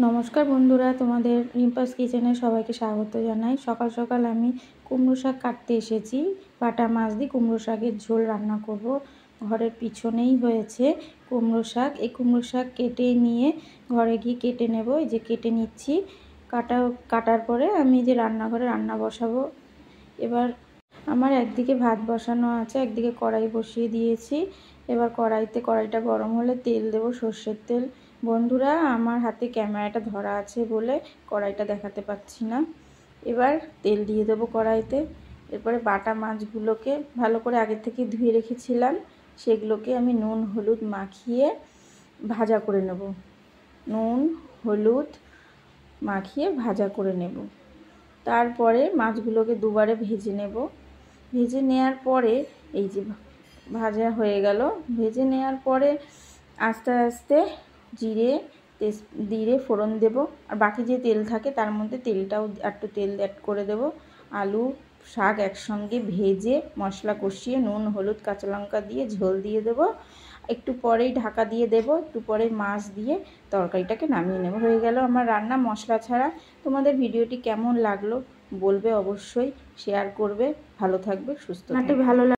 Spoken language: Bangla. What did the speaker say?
নমস্কার বন্ধুরা, তোমাদের রিম্পাস কিচেনে সবাইকে স্বাগত জানাই। সকাল সকাল আমি কুমড়ো শাক কাটতে এসেছি। বাটা মাছ দিয়ে কুমড়ো শাকের ঝোল রান্না করব। ঘরের পিছনেই হয়েছে কুমড়ো শাক। এই কুমড়ো শাক কেটে নিয়ে ঘরে গিয়ে কেটে নেব। এই যে কেটে নিচ্ছি। কাটার পরে আমি যে রান্নাঘরে রান্না বসাবো। এবার আমার একদিকে ভাত বসানো আছে, একদিকে কড়াই বসিয়ে দিয়েছি। এবার কড়াইটা গরম হলে তেল দেব, সর্ষের তেল। বন্ধুরা, আমার হাতে ক্যামেরাটা ধরা আছে বলে কড়াইটা দেখাতে পাচ্ছি না। এবার তেল দিয়ে দেবো কড়াইতে। এরপরে বাটা মাছগুলোকে ভালো করে আগে থেকে ধুয়ে রেখেছিলাম, সেগুলোকে আমি নুন হলুদ মাখিয়ে ভাজা করে নেব। নুন হলুদ মাখিয়ে ভাজা করে নেব। তারপরে মাছগুলোকে দুবারে ভেজে নেব। ভেজে নেওয়ার পরে এই যে ভাজা হয়ে গেল, ভেজে নেওয়ার পরে আস্তে আস্তে জিরে ফোড়ন দেব। আর বাকি যে তেল থাকে তার মধ্যে তেলটাও একটু তেল অ্যাড করে দেব। আলু শাক একসঙ্গে ভেজে মশলা কষিয়ে নুন হলুদ কাঁচা লঙ্কা দিয়ে ঝোল দিয়ে দেব। একটু পরেই ঢাকা দিয়ে দেব। একটু পরে মাছ দিয়ে তরকারিটাকে নামিয়ে নেব। হয়ে গেল আমার রান্না মশলা ছাড়া। তোমাদের ভিডিওটি কেমন লাগলো বলবে, অবশ্যই শেয়ার করবে। ভালো থাকবে, সুস্থ থাকবে। ভালো